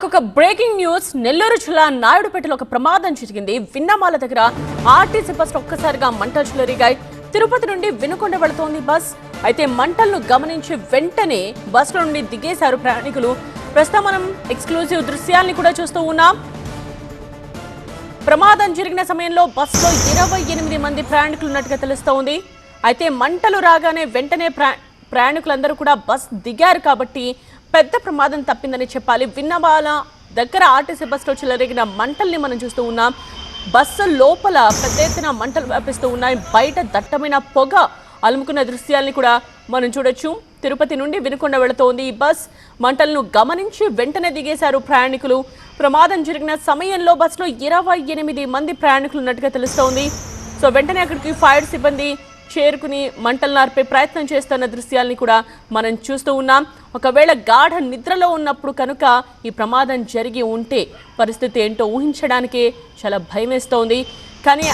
ఒక breaking news Nellore జిల్లా నాయుడుపేటలో ఒక ప్రమాదం జరిగింది. విన్నమాల దగ్గర ఆర్టీసీ బస్ ఒక్కసారిగా మంటలు చెలరేగాయి. తిరుపతి నుండి వినుకొండ వెళుతోంది బస్. అయితే మంటలను గమనించి వెంటనే బస్ నుండి దిగేశారు ప్రయాణికులు. ప్రస్తుతం మనం ఎక్స్క్లూజివ్ దృశ్యాల్ని కూడా చూస్తూ ఉన్నాం. ప్రమాదం జరిగిన సమయంలో బస్సులో 28 మంది ప్రయాణికులు ఉన్నట్టుగా తెలుస్తోంది. అయితే మంటలు రాగానే వెంటనే ప్రయాణికులందరూ కూడా బస్ దిగారు కాబట్టి పెద్ద ప్రమాదం తప్పిందని చెప్పాలి. విన్నమాల దగ్గర ఆర్టీసీ బస్సులో చెలరేగిన మంటల్ని మనం చూస్తూ ఉన్నాం. బస్సు లోపల పెద్ద ఎత్తున మంటలు వ్యాపిస్తూ ఉన్నాయి. బయట దట్టమైన పొగ అలుముకున్న దృశ్యాల్ని కూడా మనం చూడొచ్చు. తిరుపతి నుండి వినుకొండ వెళుతోంది ఈ బస్. మంటలను గమనించి వెంటనే దిగేశారు ప్రయాణికులు. ప్రమాదం జరిగిన సమయంలో బస్సులో 28 మంది ప్రయాణికులు ఉన్నట్టుగా తెలుస్తోంది. సో వెంటనే అక్కడికి ఫైర్ సిబ్బంది చేరుకుని మంటలను ఆర్పే ప్రయత్నం చేస్తున్న దృశ్యాల్ని కూడా మనం చూస్తూ ఉన్నాం. ఒకవేళ గాఢ నిద్రలో ఉన్నప్పుడు కనుక ఈ ప్రమాదం జరిగి ఉంటే పరిస్థితి ఏంటో ఊహించడానికే చాలా భయం వేస్తోంది. కానీ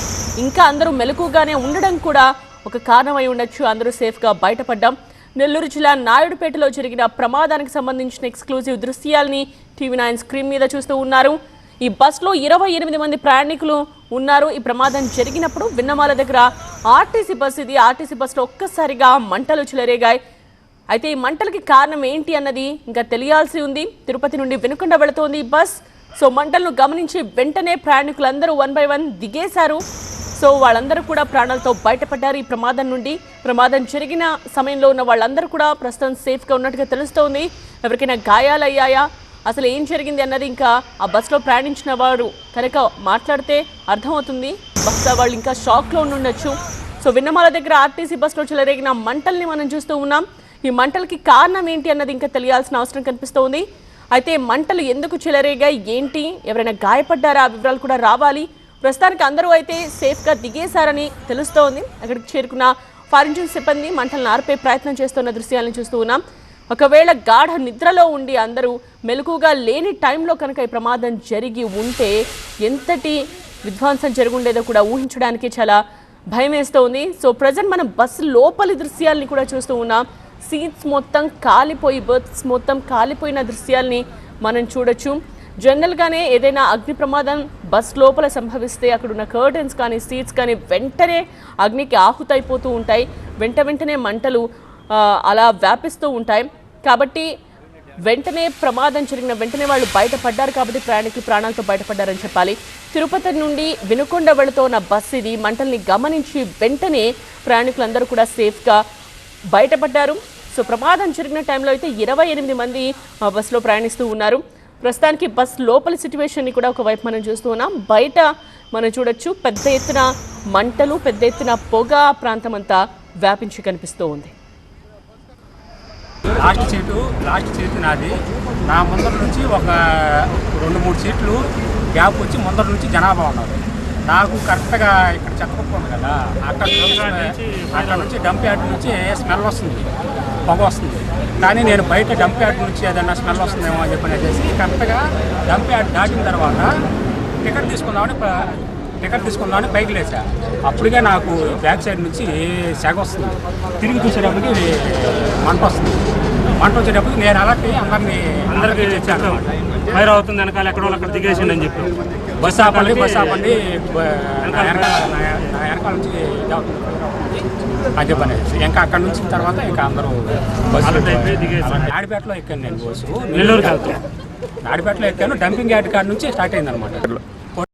ఇంకా అందరూ మెలకుగానే ఉండడం కూడా ఒక కారణమై ఉండొచ్చు. అందరూ సేఫ్గా బయటపడ్డాం. నెల్లూరు జిల్లా నాయుడుపేటలో జరిగిన ప్రమాదానికి సంబంధించిన ఎక్స్క్లూజివ్ దృశ్యాల్ని TV9 స్క్రీన్ మీద చూస్తూ ఉన్నారు. ఈ బస్సులో 28 మంది ప్రయాణికులు ఉన్నారు. ఈ ప్రమాదం జరిగినప్పుడు విన్నమాల దగ్గర ఆర్టీసీ బస్సు ఇది. ఆర్టీసీ బస్సులో ఒక్కసారిగా మంటలు చెలరేగాయి. అయితే ఈ మంటలకి కారణం ఏంటి అన్నది ఇంకా తెలియాల్సి ఉంది. తిరుపతి నుండి వినుకొండ వెళుతోంది ఈ బస్. సో మంటలను గమనించి వెంటనే ప్రయాణికులందరూ 1 by 1 దిగేశారు. సో వాళ్ళందరూ కూడా ప్రాణాలతో బయటపడ్డారు ఈ ప్రమాదం నుండి. ప్రమాదం జరిగిన సమయంలో ఉన్న వాళ్ళందరూ కూడా ప్రస్తుతం సేఫ్గా ఉన్నట్టుగా తెలుస్తోంది. ఎవరికైనా గాయాలయ్యాయా, అసలు ఏం జరిగింది అన్నది ఇంకా ఆ బస్సులో ప్రయాణించిన వారు కనుక మాట్లాడితే అర్థమవుతుంది. బస్సు వాళ్ళు ఇంకా షాక్లో ఉండొచ్చు. సో విన్నమాల దగ్గర ఆర్టీసీ బస్సులో చెలరేగిన మంటల్ని మనం చూస్తూ ఉన్నాం. ఈ మంటలకి కారణం ఏంటి అన్నది ఇంకా తెలియాల్సిన అవసరం కనిపిస్తోంది. అయితే మంటలు ఎందుకు చెలరేగాయి, ఏంటి, ఎవరైనా గాయపడ్డారా, ఆ వివరాలు కూడా రావాలి. ప్రస్తుతానికి అందరూ అయితే సేఫ్గా దిగేశారని తెలుస్తోంది. అక్కడికి చేరుకున్న ఫైర్ ఇంజిన్ సిబ్బంది మంటలను ఆర్పే ప్రయత్నం చేస్తున్న దృశ్యాలను చూస్తూ ఉన్నాం. ఒకవేళ గాఢ నిద్రలో ఉండి అందరూ మెలకుగా లేని టైంలో కనుక ఈ ప్రమాదం జరిగి ఉంటే ఎంతటి విధ్వంసం జరుగుండేదో కూడా ఊహించడానికి చాలా భయం వేస్తోంది. సో ప్రజెంట్ మనం బస్సు లోపలి దృశ్యాల్ని కూడా చూస్తూ ఉన్నాం. సీట్స్ మొత్తం కాలిపోయి, బర్త్స్ మొత్తం కాలిపోయిన దృశ్యాల్ని మనం చూడొచ్చు. జనరల్గానే ఏదైనా అగ్ని ప్రమాదం బస్ లోపల సంభవిస్తే అక్కడ ఉన్న కర్టన్స్ కానీ సీట్స్ కానీ వెంటనే అగ్నికి ఆహుతైపోతూ ఉంటాయి. వెంటనే మంటలు అలా వ్యాపిస్తూ ఉంటాయి. కాబట్టి వెంటనే ప్రమాదం జరిగిన వెంటనే వాళ్ళు బయటపడ్డారు కాబట్టి ప్రయాణికులు ప్రాణాలతో బయటపడ్డారని చెప్పాలి. తిరుపతి నుండి వినుకొండ వెళుతున్న బస్సు ఇది. మంటల్ని గమనించి వెంటనే ప్రయాణికులందరూ కూడా సేఫ్గా బయటపడ్డారు. సో ప్రమాదం జరిగిన టైంలో అయితే 28 మంది బస్సులో ప్రయాణిస్తూ ఉన్నారు. ప్రస్తుతానికి బస్ లోపలి సిచ్యువేషన్ని కూడా ఒకవైపు మనం చూస్తూ ఉన్నాం. బయట మనం చూడొచ్చు పెద్ద ఎత్తున మంటలు, పెద్ద ఎత్తున పొగ ప్రాంతం అంతా వ్యాపించి కనిపిస్తూ ఉంది. లాస్ట్ సీటు నాది. నా ముందర నుంచి ఒక 2-3 సీట్లు గ్యాప్ వచ్చి ముందర నుంచి జనాభా ఉన్నారు. నాకు కరెక్ట్గా ఇక్కడ చెక్కపప్పు ఉంది కదా, అక్కడ నుంచి డంప్ యార్డ్ నుంచి స్మెల్ వస్తుంది, పొగ వస్తుంది. కానీ నేను బయట డంప్ యార్డ్ నుంచి ఏదైనా స్మెల్ వస్తుందేమో అని చెప్పనేసి కరెక్ట్గా డంప్ యార్డ్ దాటిన తర్వాత టికెట్ తీసుకుందామని పైకి లేచా. అప్పటికే నాకు బ్యాక్ సైడ్ నుంచి సెగ వస్తుంది. తిరిగి చూసేటప్పటికి మంట వస్తుంది. మంట వచ్చేటప్పటికి నేను అలాంటి అందరికీ తెచ్చాను. ఫైర్ అవుతుంది వెనకాల ఎక్కడో అక్కడ దిగేసిండి అని చెప్పి బస్ ఆపండి నా వెనకాల నుంచి అని చెప్పనేసి ఇంకా అక్కడ నుంచి తర్వాత ఇంకా అందరూ బస్సు నాయుడుపేటలో ఎక్కాను. నేను బస్సు నెల్లూరుకి వెళ్తాను. నాయుడుపేటలో ఎక్కాను. డంపింగ్ యార్డ్ కాడ నుంచి స్టార్ట్ అయింది అనమాట.